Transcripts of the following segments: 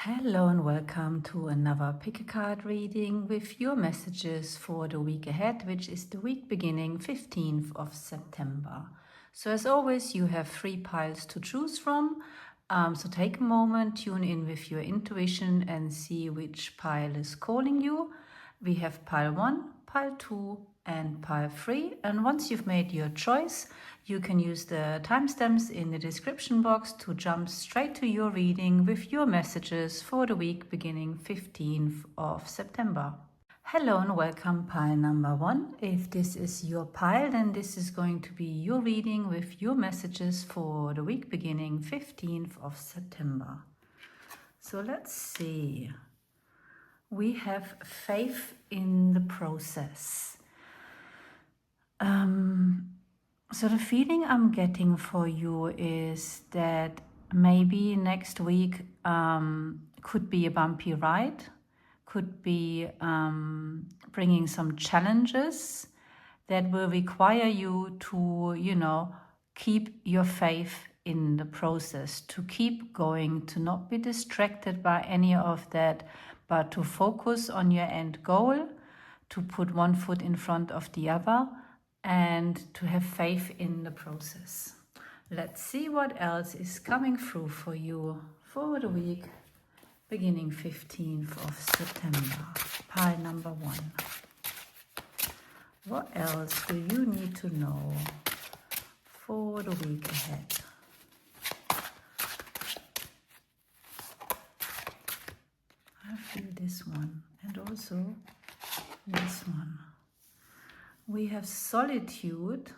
Hello and welcome to another pick a card reading with your messages for the week ahead, which is the week beginning 15th of September. So as always, you have 3 piles to choose from. So take a moment, tune in with your intuition and see which pile is calling you. We have pile 1, pile 2 and pile 3. And once you've made your choice, you can use the timestamps in the description box to jump straight to your reading with your messages for the week beginning 15th of September. Hello and welcome pile number 1. If this is your pile, then this is going to be your reading with your messages for the week beginning 15th of September. So let's see. We have faith in the process. So the feeling I'm getting for you is that maybe next week could be a bumpy ride, could be bringing some challenges that will require you to, keep your faith in the process, to keep going, to not be distracted by any of that, but to focus on your end goal, to put one foot in front of the other, and to have faith in the process. Let's see what else is coming through for you for the week beginning 15th of September. Pile number 1. What else do you need to know for the week ahead? I feel this one and also this one. We have solitude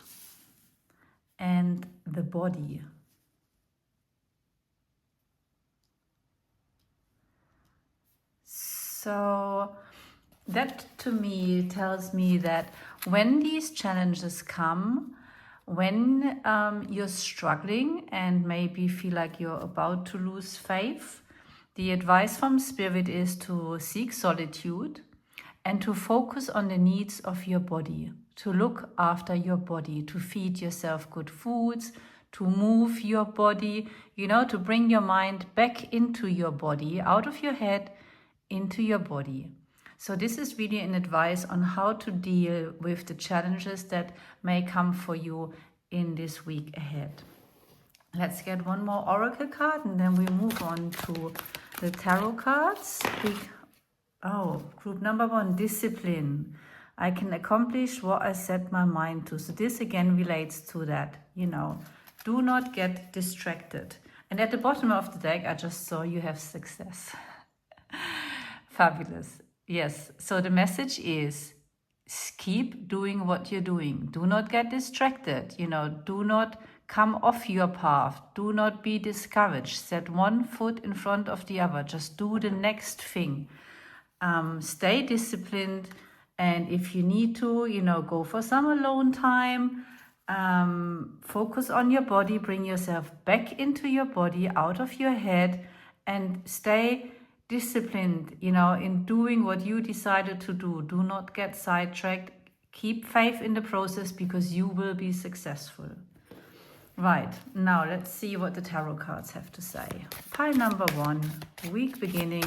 and the body. So that to me tells me that when these challenges come, when you're struggling and maybe feel like you're about to lose faith, the advice from Spirit is to seek solitude and to focus on the needs of your body, to look after your body, to feed yourself good foods, to move your body, to bring your mind back into your body, out of your head, into your body. So this is really an advice on how to deal with the challenges that may come for you in this week ahead. Let's get one more oracle card and then we move on to the tarot cards. Group number 1, discipline. I can accomplish what I set my mind to. So this again relates to that, do not get distracted. And at the bottom of the deck, I just saw you have success. Fabulous. Yes. So the message is keep doing what you're doing. Do not get distracted. Do not come off your path. Do not be discouraged. Set one foot in front of the other. Just do the next thing. Stay disciplined, and if you need to, go for some alone time. Focus on your body, bring yourself back into your body, out of your head, and stay disciplined, in doing what you decided to do. Do not get sidetracked. Keep faith in the process because you will be successful. Right, now let's see what the tarot cards have to say. Pile number 1, week beginning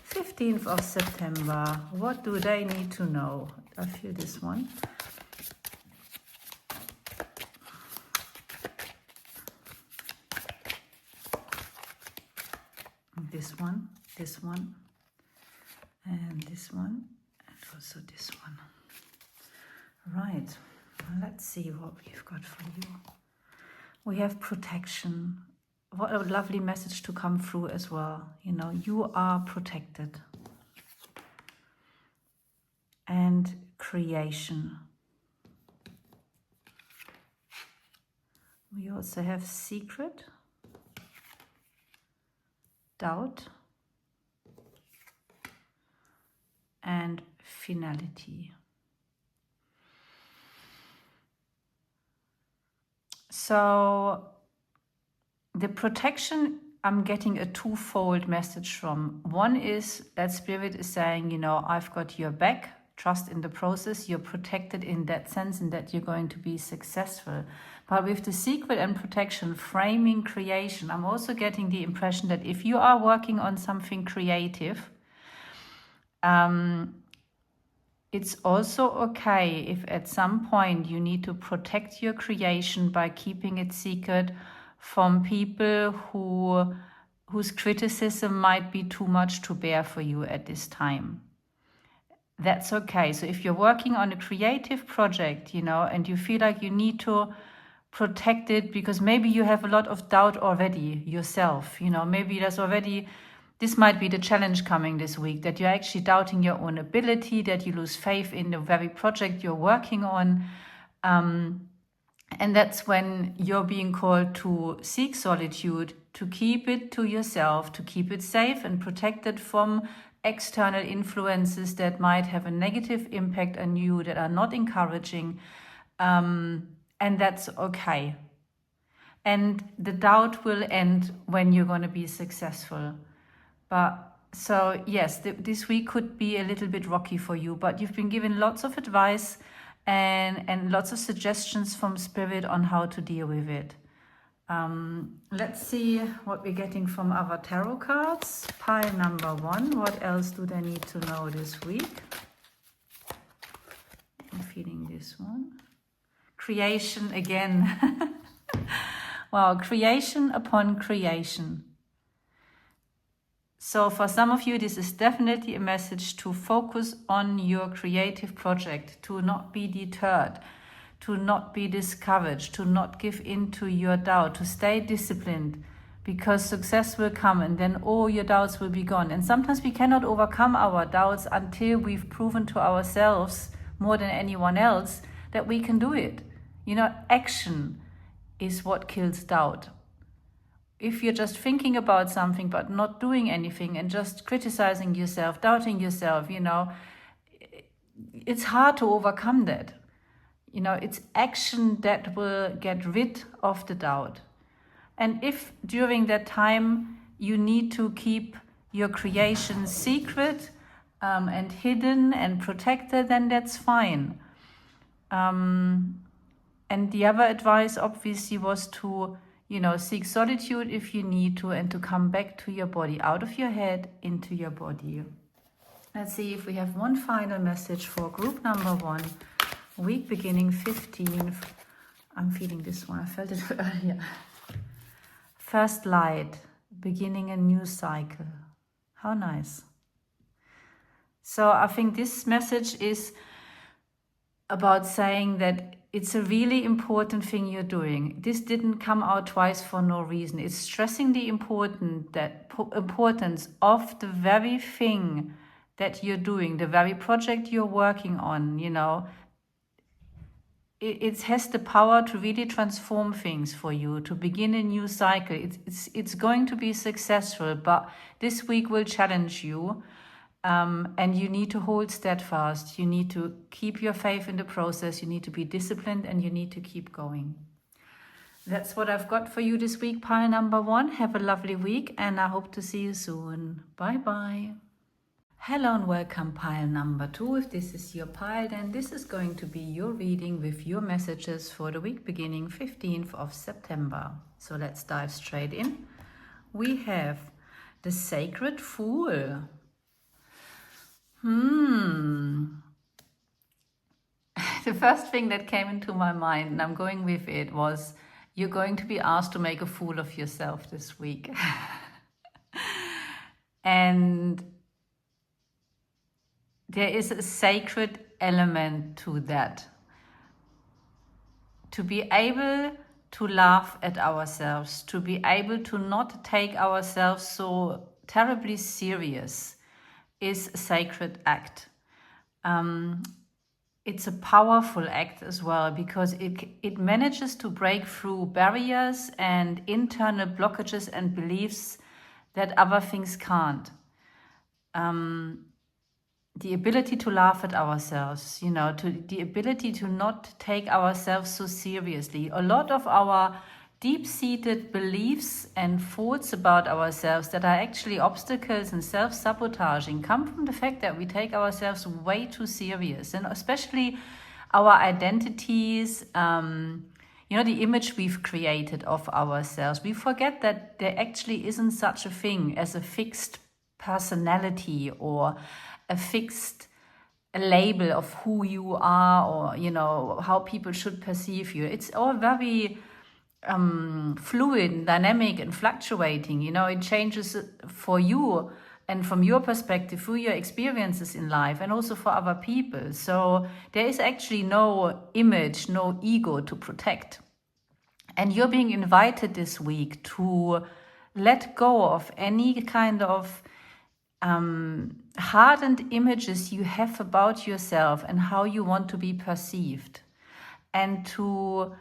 15th of September. What do they need to know? I feel this one. This one, and this one, and also this one. Right, let's see what we've got for you. We have protection. What a lovely message to come through as well. You are protected. And creation. We also have secret, doubt, and finality. So the protection, I'm getting a twofold message from. One is that Spirit is saying, I've got your back. trust in the process. You're protected in that sense, and that you're going to be successful. But with the secret and protection, framing, creation, I'm also getting the impression that if you are working on something creative, it's also okay if at some point you need to protect your creation by keeping it secret from people whose criticism might be too much to bear for you at this time. That's okay. So if you're working on a creative project, and you feel like you need to protect it because maybe you have a lot of doubt already yourself, maybe this might be the challenge coming this week, that you're actually doubting your own ability, that you lose faith in the very project you're working on. And that's when you're being called to seek solitude, to keep it to yourself, to keep it safe and protected from external influences that might have a negative impact on you, that are not encouraging. And that's okay. And the doubt will end when you're going to be successful. But so yes, this week could be a little bit rocky for you, but you've been given lots of advice and lots of suggestions from Spirit on how to deal with it. Let's see what we're getting from our tarot cards. Pile number 1. What else do they need to know this week? I'm feeling this one. Creation again. Wow, creation upon creation. So for some of you, this is definitely a message to focus on your creative project, to not be deterred, to not be discouraged, to not give in to your doubt, to stay disciplined, because success will come and then all your doubts will be gone. And sometimes we cannot overcome our doubts until we've proven to ourselves more than anyone else that we can do it. Action is what kills doubt. If you're just thinking about something but not doing anything and just criticizing yourself, doubting yourself, it's hard to overcome that. It's action that will get rid of the doubt. And if during that time you need to keep your creation secret and hidden and protected, then that's fine. And the other advice obviously was to seek solitude if you need to, and to come back to your body, out of your head, into your body. Let's see if we have one final message for group number 1, week beginning 15th. I'm feeling this one, I felt it earlier. First light, beginning a new cycle. How nice. So I think this message is about saying that it's a really important thing you're doing. This didn't come out twice for no reason. It's stressing the importance of the very thing that you're doing, the very project you're working on. It has the power to really transform things for you, to begin a new cycle. It's going to be successful, but this week will challenge you. And you need to hold steadfast. You need to keep your faith in the process. You need to be disciplined, and you need to keep going. That's what I've got for you this week, pile number 1. Have a lovely week, and I hope to see you soon. Bye-bye. Hello and welcome, pile number 2. If this is your pile, then this is going to be your reading with your messages for the week beginning 15th of September. So let's dive straight in. We have the Sacred Fool. The first thing that came into my mind, and I'm going with it, was you're going to be asked to make a fool of yourself this week. And there is a sacred element to that. To be able to laugh at ourselves, to be able to not take ourselves so terribly serious, is a sacred act. It's a powerful act as well, because it manages to break through barriers and internal blockages and beliefs that other things can't. The ability to laugh at ourselves, the ability to not take ourselves so seriously. A lot of our deep-seated beliefs and thoughts about ourselves that are actually obstacles and self-sabotaging come from the fact that we take ourselves way too serious, and especially our identities, the image we've created of ourselves. We forget that there actually isn't such a thing as a fixed personality or a fixed label of who you are, or how people should perceive you. It's all very fluid, dynamic, and fluctuating. It changes for you and from your perspective through your experiences in life, and also for other people. So there is actually no image, no ego to protect. And you're being invited this week to let go of any kind of hardened images you have about yourself and how you want to be perceived, and to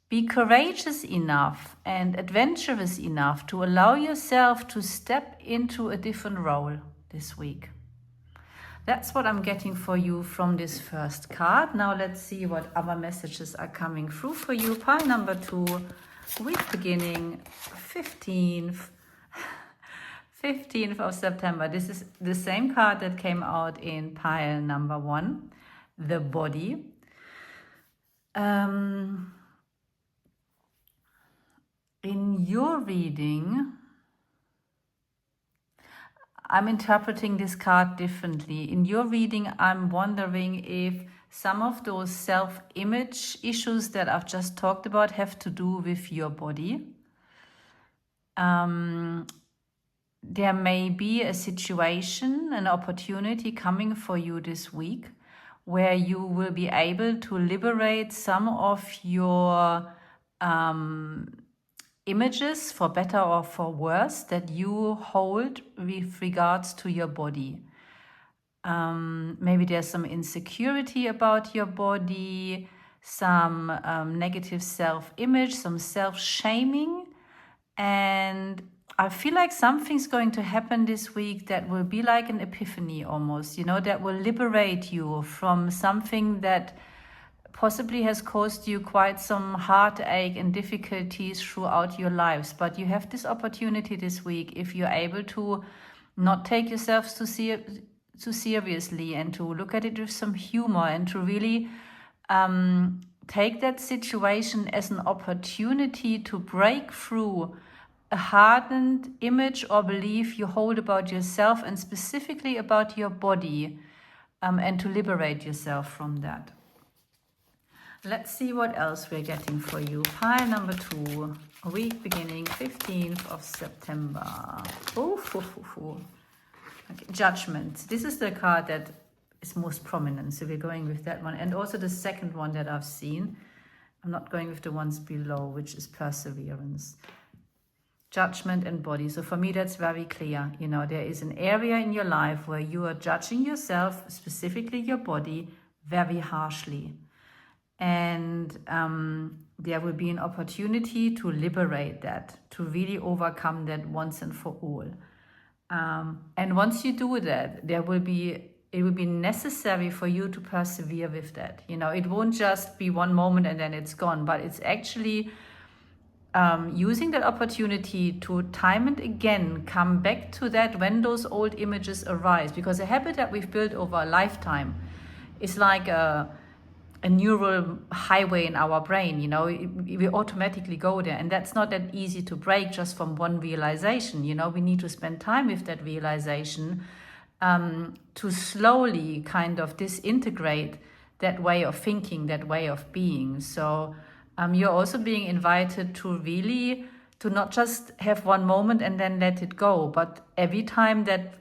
be courageous enough and adventurous enough to allow yourself to step into a different role this week. That's what I'm getting for you from this first card. Now let's see what other messages are coming through for you. Pile number 2, week beginning 15th of September. This is the same card that came out in pile number 1, the body. In your reading, I'm interpreting this card differently. In your reading, I'm wondering if some of those self-image issues that I've just talked about have to do with your body. There may be a situation, an opportunity coming for you this week where you will be able to liberate some of your images, for better or for worse, that you hold with regards to your body. Maybe there's some insecurity about your body, some negative self-image, some self-shaming. And I feel like something's going to happen this week that will be like an epiphany almost, that will liberate you from something that possibly has caused you quite some heartache and difficulties throughout your lives. But you have this opportunity this week, if you're able to not take yourself too seriously, and to look at it with some humor, and to really take that situation as an opportunity to break through a hardened image or belief you hold about yourself, and specifically about your body, and to liberate yourself from that. Let's see what else we're getting for you. Pile number 2, week beginning 15th of September. Okay. Judgment. This is the card that is most prominent, so we're going with that one. And also the second one that I've seen. I'm not going with the ones below, which is perseverance. Judgment and body. So for me, that's very clear. There is an area in your life where you are judging yourself, specifically your body, very harshly. And there will be an opportunity to liberate that, to really overcome that once and for all. And once you do that, it will be necessary for you to persevere with that. It won't just be one moment and then it's gone, but it's actually using that opportunity to time and again come back to that when those old images arise. Because a habit that we've built over a lifetime is like a neural highway in our brain. We automatically go there, and that's not that easy to break just from one realization. We need to spend time with that realization to slowly kind of disintegrate that way of thinking, that way of being. So you're also being invited to not just have one moment and then let it go, but every time that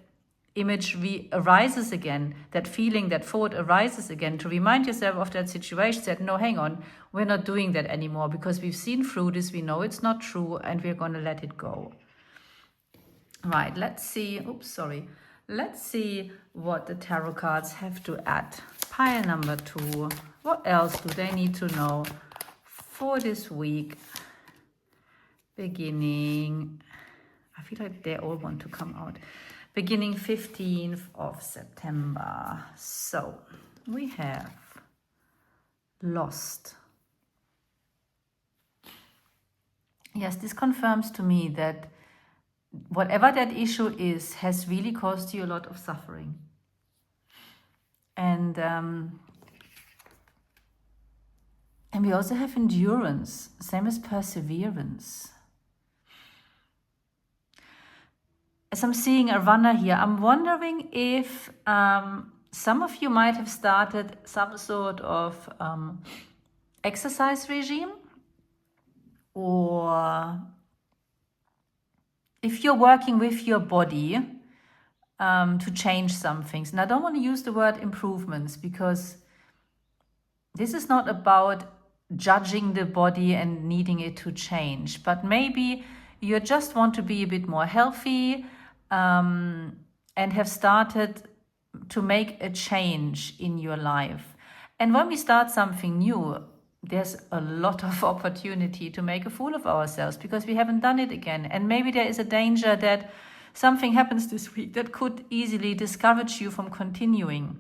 image arises again, that feeling, that thought arises again, to remind yourself of that situation, that no, hang on, we're not doing that anymore, because we've seen through this, we know it's not true, and we're going to let it go. Right, let's see what the tarot cards have to add. Pile number 2, what else do they need to know for this week beginning? I feel like they all want to come out. Beginning 15th of September. So we have lost. yes, this confirms to me that whatever that issue is has really caused you a lot of suffering. And we also have endurance, same as perseverance. As I'm seeing a runner here, I'm wondering if some of you might have started some sort of exercise regime, or if you're working with your body to change some things. And I don't want to use the word improvements, because this is not about judging the body and needing it to change, but maybe you just want to be a bit more healthy and have started to make a change in your life. And when we start something new, there's a lot of opportunity to make a fool of ourselves because we haven't done it again. And maybe there is a danger that something happens this week that could easily discourage you from continuing.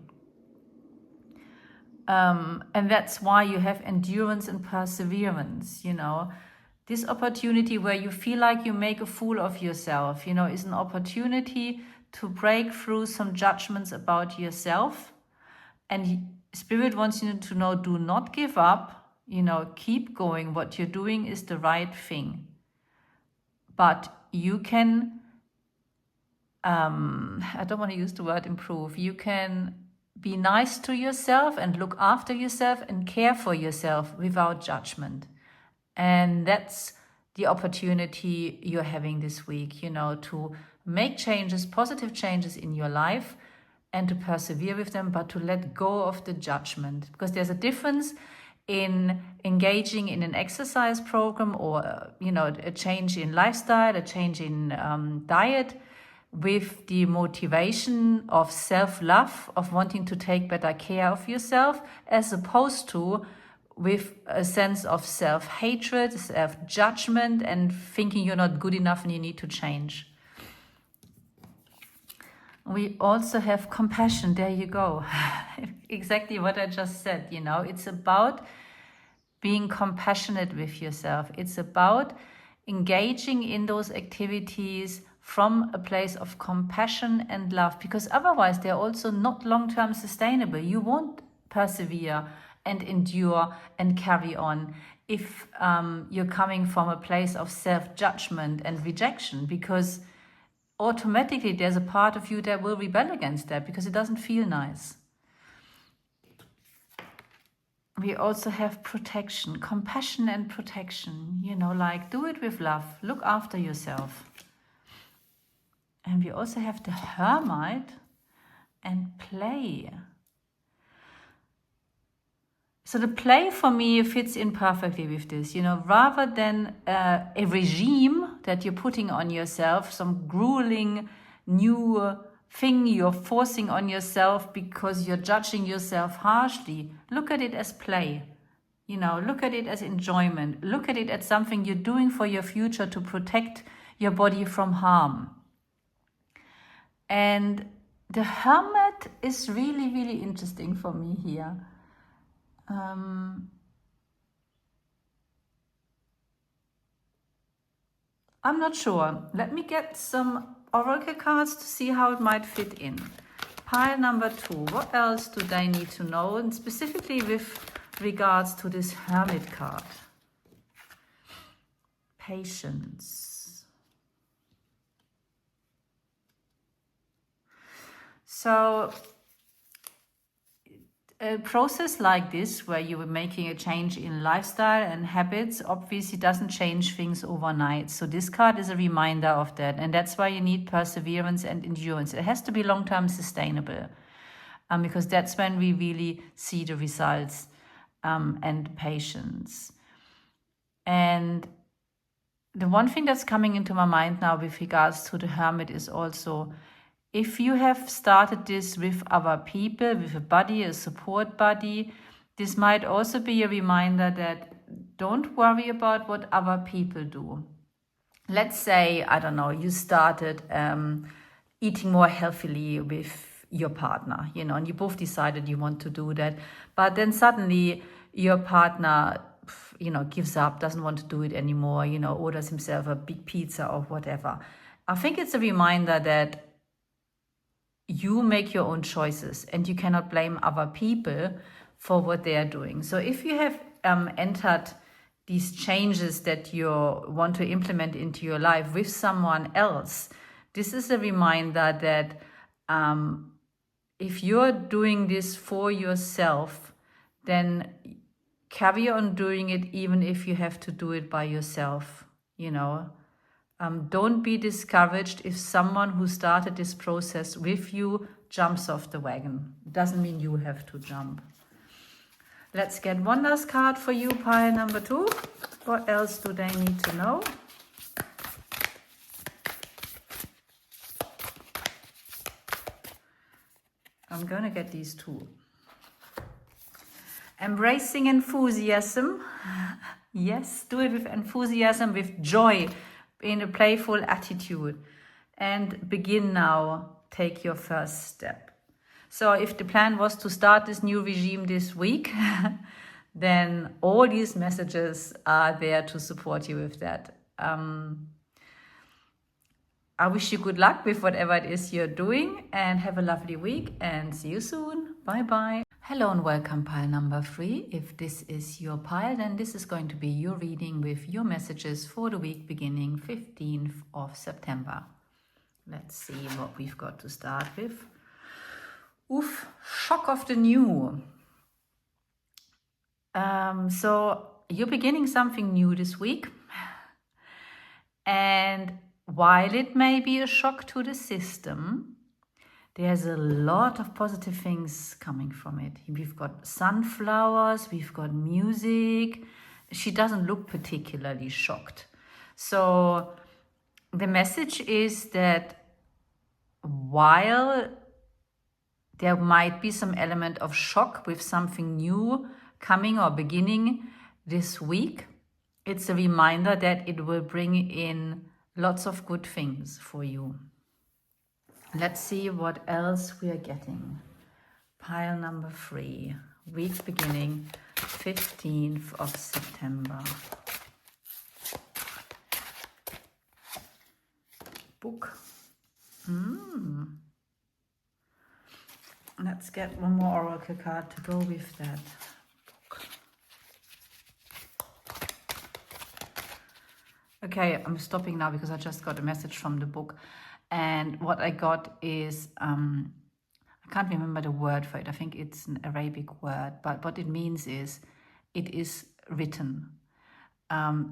And that's why you have endurance and perseverance, you know. This opportunity where you feel like you make a fool of yourself, you know, is an opportunity to break through some judgments about yourself. And Spirit wants you to know, do not give up. You know, keep going. What you're doing is the right thing. But you can, I don't want to use the word improve. You can be nice to yourself and look after yourself and care for yourself without judgment. And that's the opportunity you're having this week, you know, to make changes, positive changes in your life and to persevere with them, but to let go of the judgment. Because there's a difference in engaging in an exercise program or, you know, a change in lifestyle, a change in diet, with the motivation of self-love, of wanting to take better care of yourself, as opposed to with a sense of self-hatred, self-judgment, and thinking you're not good enough and you need to change. We also have compassion. There you go. Exactly what I just said, you know. It's about being compassionate with yourself. It's about engaging in those activities from a place of compassion and love, because otherwise they're also not long-term sustainable. You won't persevere and endure and carry on if you're coming from a place of self-judgment and rejection, because automatically there's a part of you that will rebel against that because it doesn't feel nice. We also have protection, compassion and protection, you know, like do it with love, look after yourself. And we also have the Hermit and play. So the play for me fits in perfectly with this, you know, rather than a regime that you're putting on yourself, some grueling new thing you're forcing on yourself because you're judging yourself harshly. Look at it as play, you know, look at it as enjoyment. Look at it as something you're doing for your future to protect your body from harm. And the Hermit is really, really interesting for me here. I'm not sure. Let me get some oracle cards to see how it might fit in. Pile number 2. What else do they need to know? And specifically with regards to this Hermit card. Patience. So a process like this, where you were making a change in lifestyle and habits, obviously doesn't change things overnight. So this card is a reminder of that. And that's why you need perseverance and endurance. It has to be long-term sustainable, because that's when we really see the results, and patience. And the one thing that's coming into my mind now with regards to the Hermit is also, if you have started this with other people, with a buddy, a support buddy, this might also be a reminder that don't worry about what other people do. Let's say, I don't know, you started eating more healthily with your partner, you know, and you both decided you want to do that. But then suddenly your partner gives up, doesn't want to do it anymore, orders himself a big pizza or whatever. I think it's a reminder that you make your own choices and you cannot blame other people for what they are doing. So if you have entered these changes that you want to implement into your life with someone else, this is a reminder that if you're doing this for yourself, then carry on doing it even if you have to do it by yourself, Don't be discouraged if someone who started this process with you jumps off the wagon. It doesn't mean you have to jump. Let's get one last card for you, pile number 2. What else do they need to know? I'm going to get these 2. Embracing enthusiasm. Yes, do it with enthusiasm, with joy, in a playful attitude. And begin now. Take your first step. So if the plan was to start this new regime this week, then all these messages are there to support you with that. I wish you good luck with whatever it is you're doing, and have a lovely week, and see you soon. Bye-bye. Hello and welcome, pile number 3. If this is your pile, then this is going to be your reading with your messages for the week beginning 15th of September. Let's see what we've got to start with. Oof, shock of the new. So you're beginning something new this week. And while it may be a shock to the system, there's a lot of positive things coming from it. We've got sunflowers, we've got music. She doesn't look particularly shocked. So the message is that while there might be some element of shock with something new coming or beginning this week, it's a reminder that it will bring in lots of good things for you. Let's see what else we are getting. Pile number 3, week beginning 15th of September. Book. Let's get one more oracle card to go with that. Book. Okay, I'm stopping now because I just got a message from the book. And what I got is, I can't remember the word for it. I think it's an Arabic word. But what it means is, it is written.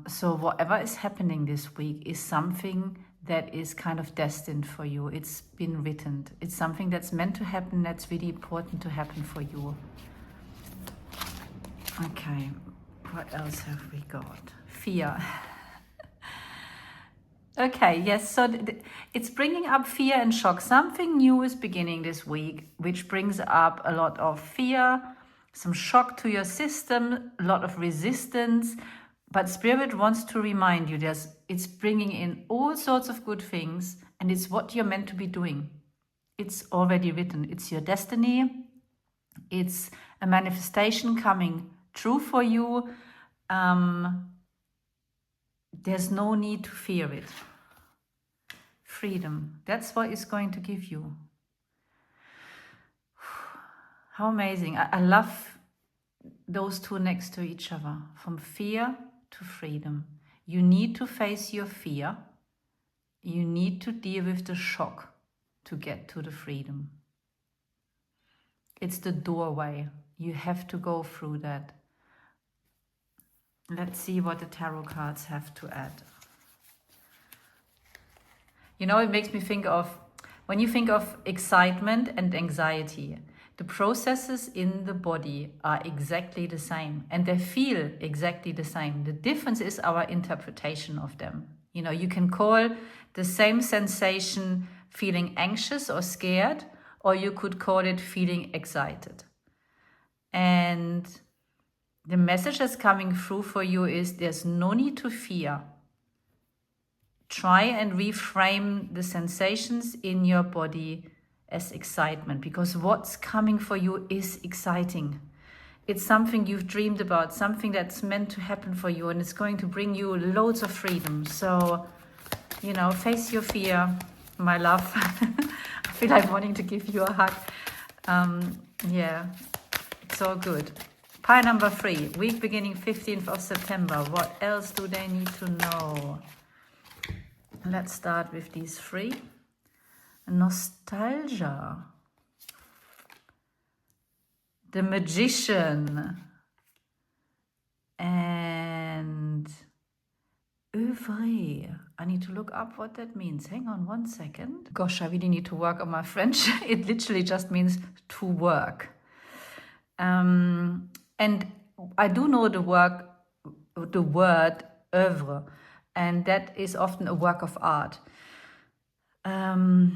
So whatever is happening this week is something that is kind of destined for you. It's been written. It's something that's meant to happen, that's really important to happen for you. Okay, what else have we got? Fear. Okay, yes, so it's bringing up fear and shock. Something new is beginning this week, which brings up a lot of fear, some shock to your system, a lot of resistance. But Spirit wants to remind you it's bringing in all sorts of good things, and it's what you're meant to be doing. It's already written. It's your destiny. It's a manifestation coming true for you. There's no need to fear it. Freedom. That's what it's going to give you. How amazing. I love those two next to each other. From fear to freedom. You need to face your fear. You need to deal with the shock to get to the freedom. It's the doorway. You have to go through that. Let's see what the tarot cards have to add. You know, it makes me think of, when you think of excitement and anxiety, the processes in the body are exactly the same and they feel exactly the same. The difference is our interpretation of them. You know, you can call the same sensation feeling anxious or scared, or you could call it feeling excited. And the message that's coming through for you is there's no need to fear. Try and reframe the sensations in your body as excitement, because what's coming for you is exciting. It's something you've dreamed about, something that's meant to happen for you, and it's going to bring you loads of freedom. So, you know, face your fear, my love. I feel like wanting to give you a hug. Yeah, it's all good. Pile number 3, week beginning 15th of September. What else do they need to know? Let's start with these 3. Nostalgia. The Magician. And œuvrer. I need to look up what that means. Hang on one second. Gosh, I really need to work on my French. It literally just means to work. And I do know the word œuvre, and that is often a work of art. The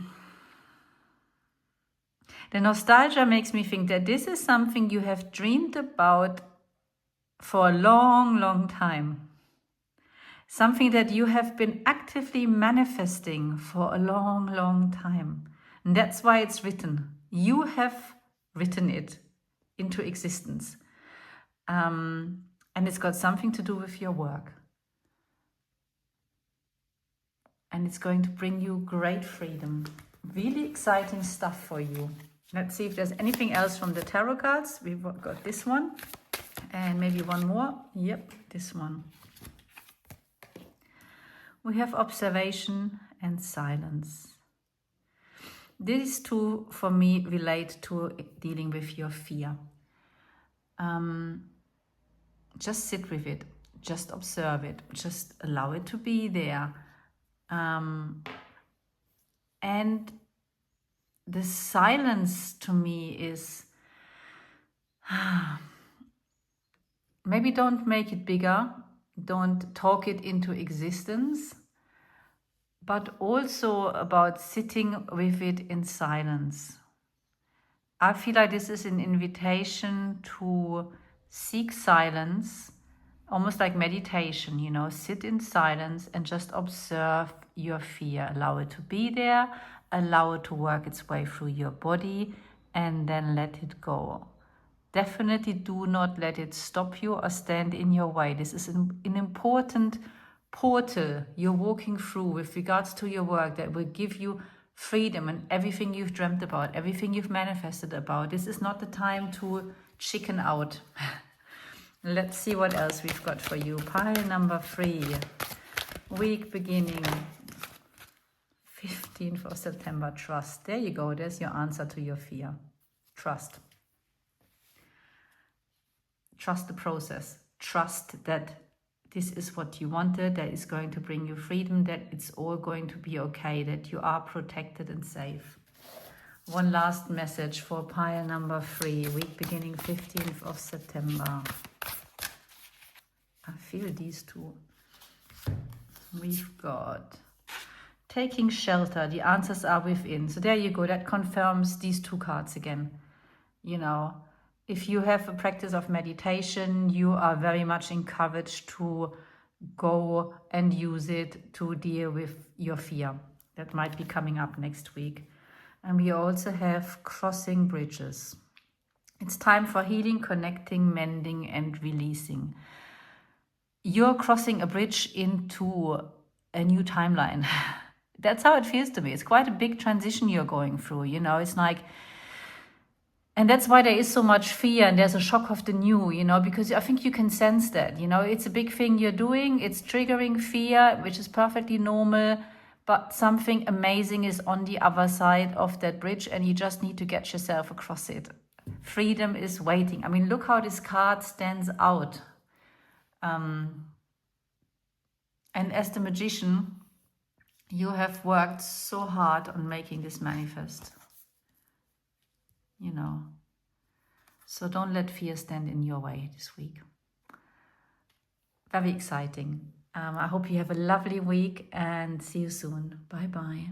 nostalgia makes me think that this is something you have dreamed about for a long, long time. Something that you have been actively manifesting for a long, long time. And that's why it's written. You have written it into existence. And it's got something to do with your work. And it's going to bring you great freedom. Really exciting stuff for you. Let's see if there's anything else from the tarot cards. We've got this one. And maybe one more. Yep, this one. We have observation and silence. These two, for me, relate to dealing with your fear. Just sit with it. Just observe it. Just allow it to be there. And the silence to me is... maybe don't make it bigger. Don't talk it into existence. But also about sitting with it in silence. I feel like this is an invitation to seek silence, almost like meditation, you know, sit in silence and just observe your fear. Allow it to be there, allow it to work its way through your body, and then let it go. Definitely do not let it stop you or stand in your way. This is an important portal you're walking through with regards to your work that will give you freedom and everything you've dreamt about, everything you've manifested about. This is not the time to chicken out. Let's see what else we've got for you. Pile number 3, week beginning 15th of September, trust. There you go, there's your answer to your fear. Trust. Trust the process. Trust that this is what you wanted, that is going to bring you freedom, that it's all going to be okay, that you are protected and safe. One last message for pile number 3, week beginning 15th of September. I feel these two. We've got taking shelter. The answers are within. So there you go. That confirms these 2 cards again. You know, if you have a practice of meditation, you are very much encouraged to go and use it to deal with your fear. That might be coming up next week. And we also have crossing bridges. It's time for healing, connecting, mending, and releasing. You're crossing a bridge into a new timeline. That's how it feels to me. It's quite a big transition you're going through. You know, it's like... And that's why there is so much fear and there's a shock of the new, you know, because I think you can sense that, you know, it's a big thing you're doing. It's triggering fear, which is perfectly normal, but something amazing is on the other side of that bridge and you just need to get yourself across it. Freedom is waiting. I mean, look how this card stands out. And as the magician, you have worked so hard on making this manifest. You know, so don't let fear stand in your way this week. Very exciting. I hope you have a lovely week and see you soon. Bye-bye.